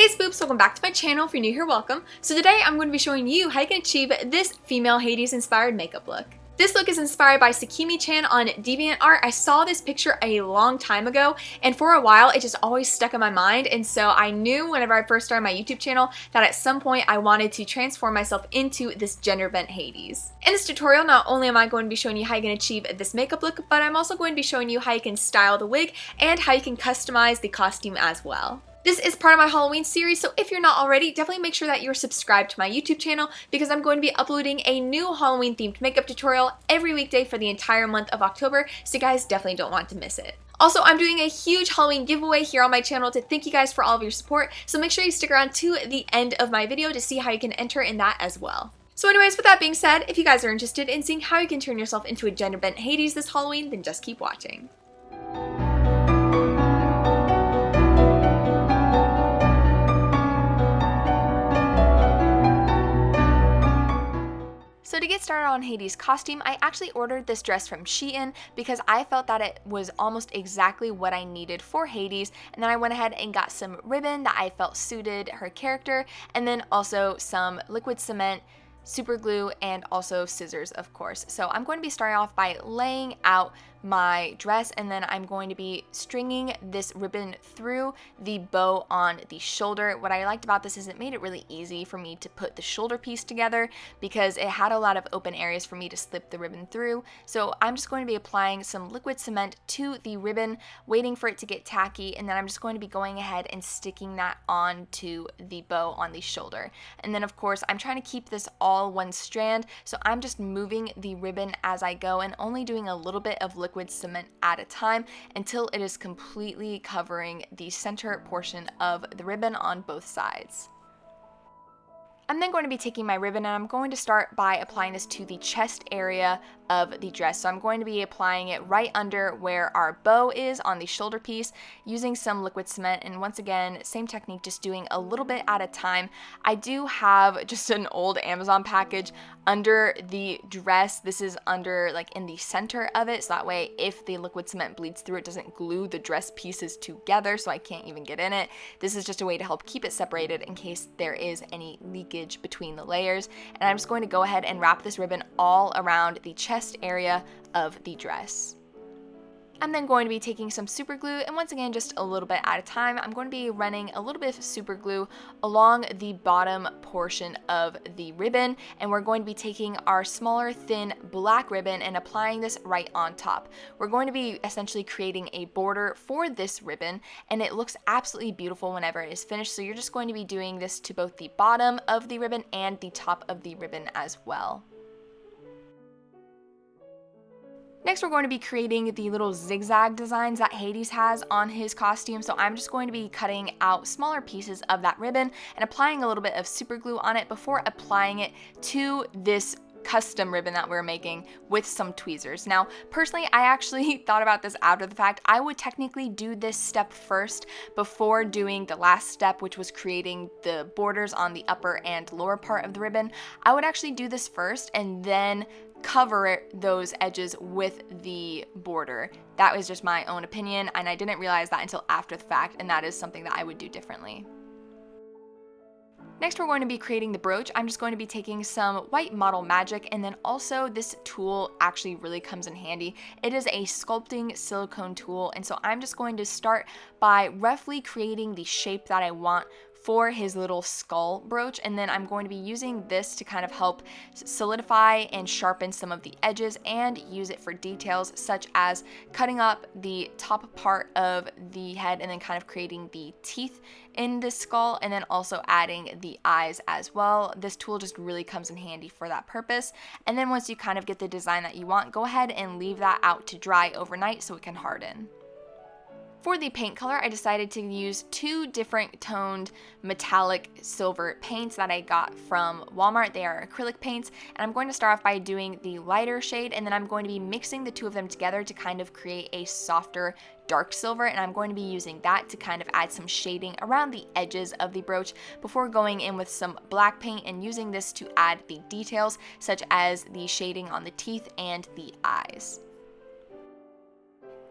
Hey Spoops, welcome back to my channel. If you're new here, welcome. So today I'm going to be showing you how you can achieve this female Hades inspired makeup look. This look is inspired by Sakimi-chan on DeviantArt. I saw this picture a long time ago, and for a while it just always stuck in my mind, and so I knew whenever I first started my YouTube channel that at some point I wanted to transform myself into this Genderbent Hades. In this tutorial, not only am I going to be showing you how you can achieve this makeup look, but I'm also going to be showing you how you can style the wig and how you can customize the costume as well. This is part of my Halloween series, so if you're not already, definitely make sure that you're subscribed to my YouTube channel because I'm going to be uploading a new Halloween themed makeup tutorial every weekday for the entire month of October, so you guys definitely don't want to miss it. Also, I'm doing a huge Halloween giveaway here on my channel to thank you guys for all of your support, so make sure you stick around to the end of my video to see how you can enter in that as well. So anyways, with that being said, if you guys are interested in seeing how you can turn yourself into a Genderbent Hades this Halloween, then just keep watching. So to get started on Hades' costume, I actually ordered this dress from Shein because I felt that it was almost exactly what I needed for Hades, and then I went ahead and got some ribbon that I felt suited her character, and then also some liquid cement, super glue, and also scissors, of course. So I'm going to be starting off by laying out my dress, and then I'm going to be stringing this ribbon through the bow on the shoulder. What I liked about this is it made it really easy for me to put the shoulder piece together because it had a lot of open areas for me to slip the ribbon through. So I'm just going to be applying some liquid cement to the ribbon, waiting for it to get tacky, and then I'm just going to be going ahead and sticking that onto the bow on the shoulder. And then of course I'm trying to keep this all one strand, so I'm just moving the ribbon as I go and only doing a little bit of liquid cement at a time until it is completely covering the center portion of the ribbon on both sides. I'm then going to be taking my ribbon and I'm going to start by applying this to the chest area of the dress. So I'm going to be applying it right under where our bow is on the shoulder piece using some liquid cement, and once again, same technique, just doing a little bit at a time. I do have just an old Amazon package under the dress. This is under like in the center of it, so that way if the liquid cement bleeds through, it doesn't glue the dress pieces together so I can't even get in it. This is just a way to help keep it separated in case there is any leakage between the layers, and I'm just going to go ahead and wrap this ribbon all around the chest area of the dress. I'm then going to be taking some super glue, and once again, just a little bit at a time, I'm going to be running a little bit of super glue along the bottom portion of the ribbon, and we're going to be taking our smaller thin black ribbon and applying this right on top. We're going to be essentially creating a border for this ribbon, and it looks absolutely beautiful whenever it is finished, so you're just going to be doing this to both the bottom of the ribbon and the top of the ribbon as well. Next, we're going to be creating the little zigzag designs that Hades has on his costume, so I'm just going to be cutting out smaller pieces of that ribbon and applying a little bit of super glue on it before applying it to this custom ribbon that we're making with some tweezers. Now, personally, I actually thought about this after the fact. I would technically do this step first before doing the last step, which was creating the borders on the upper and lower part of the ribbon. I would actually do this first and then cover those edges with the border. That was just my own opinion, and I didn't realize that until after the fact, and that is something that I would do differently. Next, we're going to be creating the brooch. I'm just going to be taking some white model magic, and then also this tool actually really comes in handy. It is a sculpting silicone tool, and so I'm just going to start by roughly creating the shape that I want for his little skull brooch, and then I'm going to be using this to kind of help solidify and sharpen some of the edges and use it for details such as cutting up the top part of the head and then kind of creating the teeth in this skull, and then also adding the eyes as well. This tool just really comes in handy for that purpose. And then once you kind of get the design that you want, go ahead and leave that out to dry overnight so it can harden. For the paint color, I decided to use two different toned metallic silver paints that I got from Walmart. They are acrylic paints, and I'm going to start off by doing the lighter shade, and then I'm going to be mixing the two of them together to kind of create a softer dark silver, and I'm going to be using that to kind of add some shading around the edges of the brooch before going in with some black paint and using this to add the details such as the shading on the teeth and the eyes.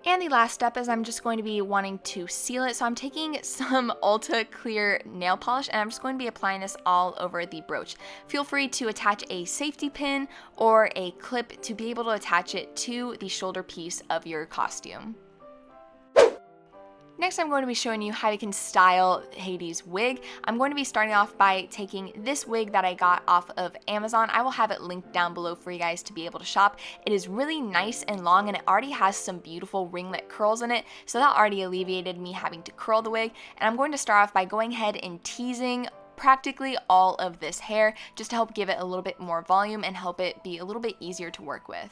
And the last step is I'm just going to be wanting to seal it. So I'm taking some Ulta Clear nail polish and I'm just going to be applying this all over the brooch. Feel free to attach a safety pin or a clip to be able to attach it to the shoulder piece of your costume. Next, I'm going to be showing you how you can style Hades' wig. I'm going to be starting off by taking this wig that I got off of Amazon. I will have it linked down below for you guys to be able to shop. It is really nice and long and it already has some beautiful ringlet curls in it, so that already alleviated me having to curl the wig. And I'm going to start off by going ahead and teasing practically all of this hair just to help give it a little bit more volume and help it be a little bit easier to work with.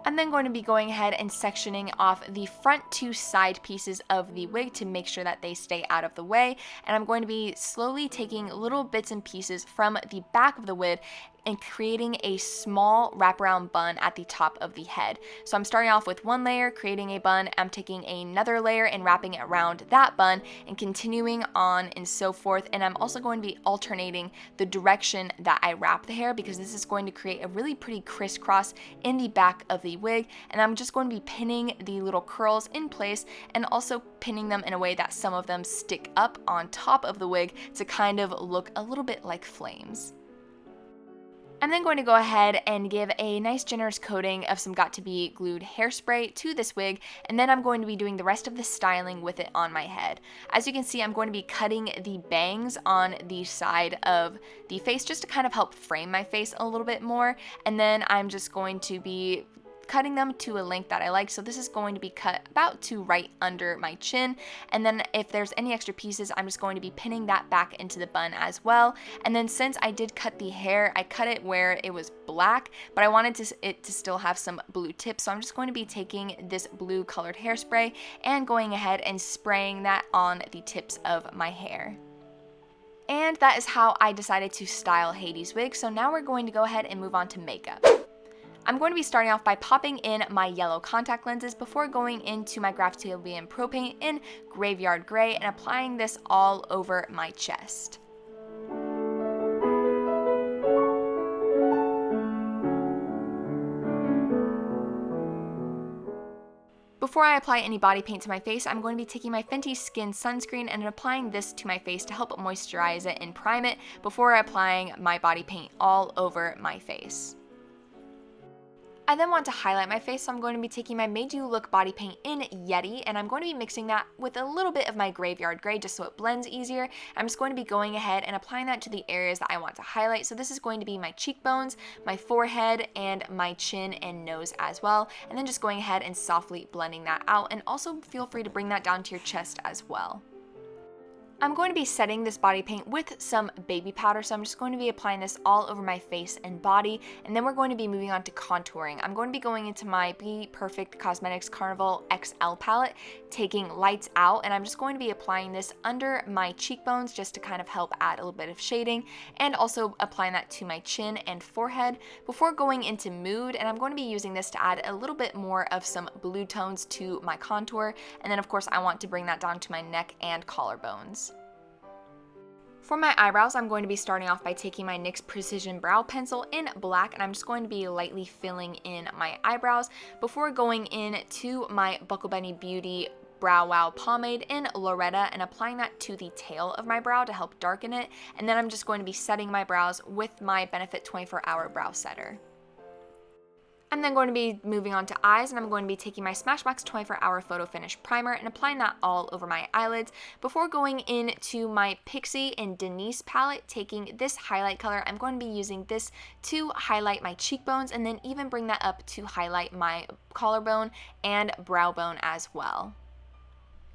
I'm then going to be going ahead and sectioning off the front two side pieces of the wig to make sure that they stay out of the way, and I'm going to be slowly taking little bits and pieces from the back of the wig and creating a small wraparound bun at the top of the head. So I'm starting off with one layer, creating a bun, I'm taking another layer and wrapping it around that bun and continuing on and so forth. And I'm also going to be alternating the direction that I wrap the hair because this is going to create a really pretty crisscross in the back of the wig. And I'm just going to be pinning the little curls in place and also pinning them in a way that some of them stick up on top of the wig to kind of look a little bit like flames. I'm then going to go ahead and give a nice generous coating of some Got2b glued hairspray to this wig, and then I'm going to be doing the rest of the styling with it on my head. As you can see, I'm going to be cutting the bangs on the side of the face just to kind of help frame my face a little bit more, and then I'm just going to be cutting them to a length that I like. So this is going to be cut about to right under my chin, and then if there's any extra pieces, I'm just going to be pinning that back into the bun as well. And then since I did cut the hair, I cut it where it was black, but I wanted it to still have some blue tips, so I'm just going to be taking this blue colored hairspray and going ahead and spraying that on the tips of my hair. And that is how I decided to style Hades' wig. So now we're going to go ahead and move on to makeup. I'm going to be starting off by popping in my yellow contact lenses before going into my Graftobian Pro Paint in Graveyard Gray and applying this all over my chest. Before I apply any body paint to my face, I'm going to be taking my Fenty Skin Sunscreen and applying this to my face to help moisturize it and prime it before applying my body paint all over my face. I then want to highlight my face, so I'm going to be taking my Made You Look body paint in Yeti, and I'm going to be mixing that with a little bit of my Graveyard Gray just so it blends easier. I'm just going to be going ahead and applying that to the areas that I want to highlight. So this is going to be my cheekbones, my forehead, and my chin and nose as well. And then just going ahead and softly blending that out, and also feel free to bring that down to your chest as well. I'm going to be setting this body paint with some baby powder, so I'm just going to be applying this all over my face and body, and then we're going to be moving on to contouring. I'm going to be going into my Be Perfect Cosmetics Carnival XL palette, taking Lights Out, and I'm just going to be applying this under my cheekbones just to kind of help add a little bit of shading, and also applying that to my chin and forehead before going into Mood, and I'm going to be using this to add a little bit more of some blue tones to my contour, and then of course I want to bring that down to my neck and collarbones. For my eyebrows, I'm going to be starting off by taking my NYX Precision Brow Pencil in black, and I'm just going to be lightly filling in my eyebrows before going in to my Buckle Bunny Beauty Brow Wow Pomade in Loretta and applying that to the tail of my brow to help darken it. And then I'm just going to be setting my brows with my Benefit 24-Hour Brow Setter. I'm then going to be moving on to eyes, and I'm going to be taking my Smashbox 24-Hour Photo Finish Primer and applying that all over my eyelids before going into my Pixie and Denise palette, taking this highlight color. I'm going to be using this to highlight my cheekbones and then even bring that up to highlight my collarbone and brow bone as well.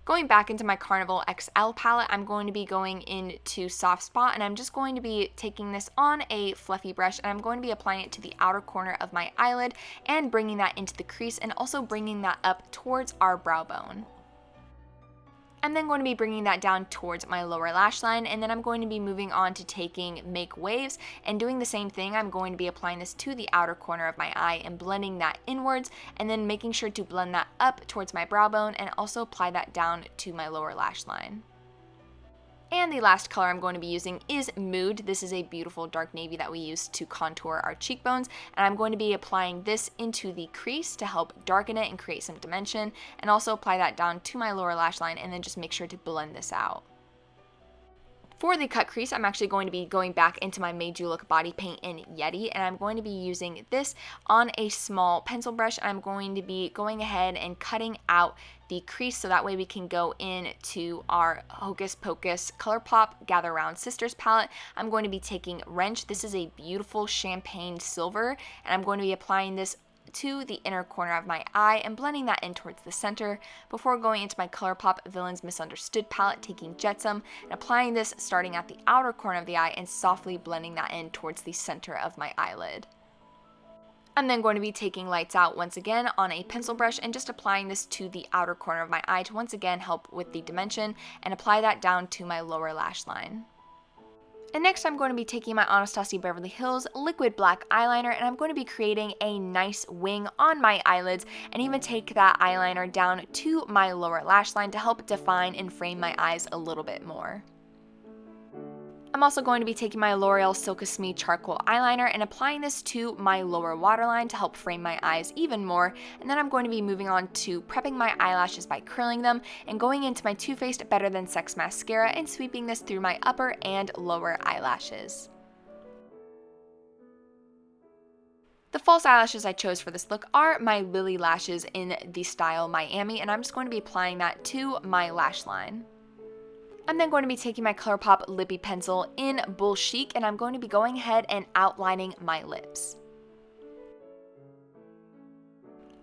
Going back into my Carnival XL palette, I'm going to be going into Soft Spot, and I'm just going to be taking this on a fluffy brush, and I'm going to be applying it to the outer corner of my eyelid and bringing that into the crease and also bringing that up towards our brow bone. I'm then going to be bringing that down towards my lower lash line, and then I'm going to be moving on to taking Make Waves and doing the same thing. I'm going to be applying this to the outer corner of my eye and blending that inwards, and then making sure to blend that up towards my brow bone and also apply that down to my lower lash line. And the last color I'm going to be using is Mood. This is a beautiful dark navy that we use to contour our cheekbones, and I'm going to be applying this into the crease to help darken it and create some dimension, and also apply that down to my lower lash line, and then just make sure to blend this out. For the cut crease, I'm actually going to be going back into my Made You Look body paint in Yeti, and I'm going to be using this on a small pencil brush. I'm going to be going ahead and cutting out the crease so that way we can go into our Hocus Pocus ColourPop Gather Round Sisters palette. I'm going to be taking Wrench. This is a beautiful champagne silver, and I'm going to be applying this to the inner corner of my eye and blending that in towards the center before going into my ColourPop Villains Misunderstood palette, taking Jetsam and applying this starting at the outer corner of the eye and softly blending that in towards the center of my eyelid. I'm then going to be taking Lights Out once again on a pencil brush and just applying this to the outer corner of my eye to once again help with the dimension and apply that down to my lower lash line. And next I'm going to be taking my Anastasia Beverly Hills liquid black eyeliner, and I'm going to be creating a nice wing on my eyelids and even take that eyeliner down to my lower lash line to help define and frame my eyes a little bit more. I'm also going to be taking my L'Oreal Silk-a-Smee charcoal eyeliner and applying this to my lower waterline to help frame my eyes even more, and then I'm going to be moving on to prepping my eyelashes by curling them and going into my Too Faced Better Than Sex mascara and sweeping this through my upper and lower eyelashes. The false eyelashes I chose for this look are my Lily lashes in the style Miami, and I'm just going to be applying that to my lash line. I'm then going to be taking my ColourPop Lippy Pencil in Bull Chic, and I'm going to be going ahead and outlining my lips.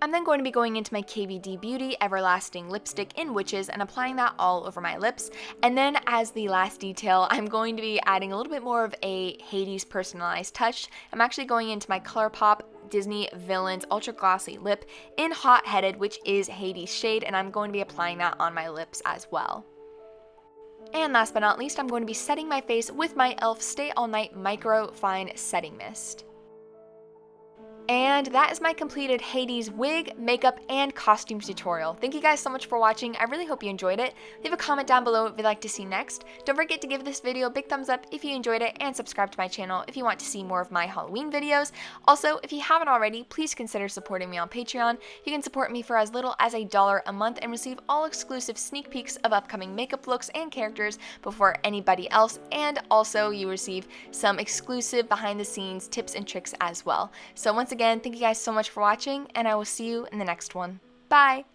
I'm then going to be going into my KVD Beauty Everlasting Lipstick in Witches and applying that all over my lips. And then as the last detail, I'm going to be adding a little bit more of a Hades personalized touch. I'm actually going into my ColourPop Disney Villains Ultra Glossy Lip in Hot Headed, which is Hades' shade, and I'm going to be applying that on my lips as well. And last but not least, I'm going to be setting my face with my e.l.f. Stay All Night Micro Fine Setting Mist. And that is my completed Hades wig, makeup, and costume tutorial. Thank you guys so much for watching. I really hope you enjoyed it. Leave a comment down below what you'd like to see next. Don't forget to give this video a big thumbs up if you enjoyed it, and subscribe to my channel if you want to see more of my Halloween videos. Also, if you haven't already, please consider supporting me on Patreon. You can support me for as little as $1 a month and receive all exclusive sneak peeks of upcoming makeup looks and characters before anybody else, and also you receive some exclusive behind the scenes tips and tricks as well. So once again, thank you guys so much for watching, and I will see you in the next one. Bye!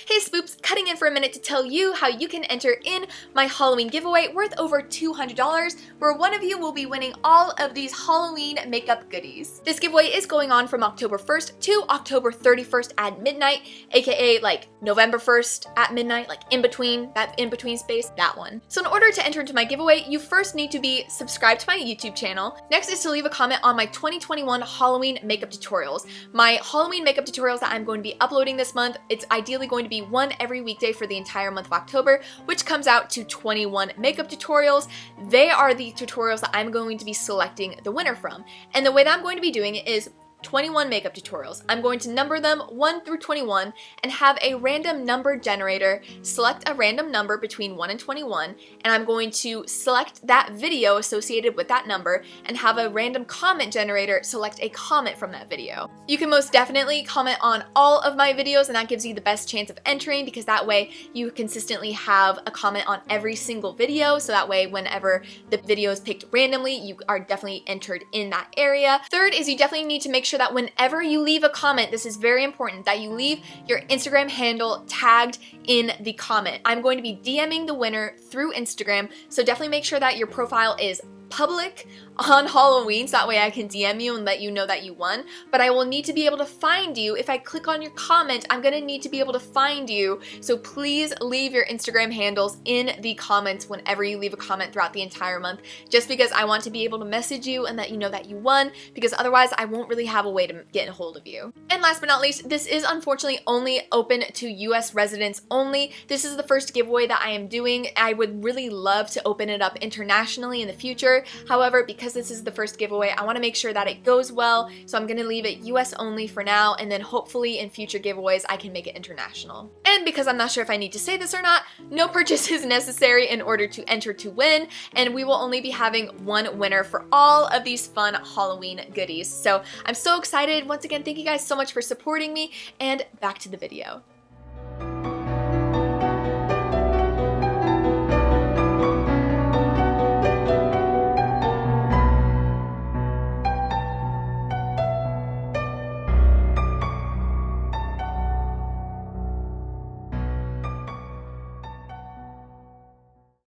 Hey Spoops, cutting in for a minute to tell you how you can enter in my Halloween giveaway worth over $200, where one of you will be winning all of these Halloween makeup goodies. This giveaway is going on from October 1st to October 31st at midnight, aka like November 1st at midnight, like in between, that in between space, that one. So in order to enter into my giveaway, you first need to be subscribed to my YouTube channel. Next is to leave a comment on my 2021 Halloween makeup tutorials. My Halloween makeup tutorials that I'm going to be uploading this month, it's ideally going to be one every weekday for the entire month of October, which comes out to 21 makeup tutorials. They are the tutorials that I'm going to be selecting the winner from. And the way that I'm going to be doing it is 21 makeup tutorials. I'm going to number them 1 through 21 and have a random number generator select a random number between 1 and 21, and I'm going to select that video associated with that number and have a random comment generator select a comment from that video. You can most definitely comment on all of my videos, and that gives you the best chance of entering, because that way you consistently have a comment on every single video, so that way whenever the video is picked randomly, you are definitely entered in that area. Third is you definitely need to make sure that whenever you leave a comment, this is very important, that you leave your Instagram handle tagged in the comment. I'm going to be DMing the winner through Instagram, so definitely make sure that your profile is public on Halloween, so that way I can DM you and let you know that you won. But I will need to be able to find you. If I click on your comment, I'm gonna need to be able to find you, so please leave your Instagram handles in the comments whenever you leave a comment throughout the entire month, just because I want to be able to message you and let you know that you won, because otherwise I won't really have a way to get a hold of you. And last but not least, this is unfortunately only open to US residents only. This is the first giveaway that I am doing. I would really love to open it up internationally in the future, sure. However, because this is the first giveaway, I want to make sure that it goes well, so I'm going to leave it US only for now, and then hopefully in future giveaways I can make it international. And because I'm not sure if I need to say this or not, no purchase is necessary in order to enter to win, and we will only be having one winner for all of these fun Halloween goodies. So I'm so excited. Once again, thank you guys so much for supporting me, and back to the video.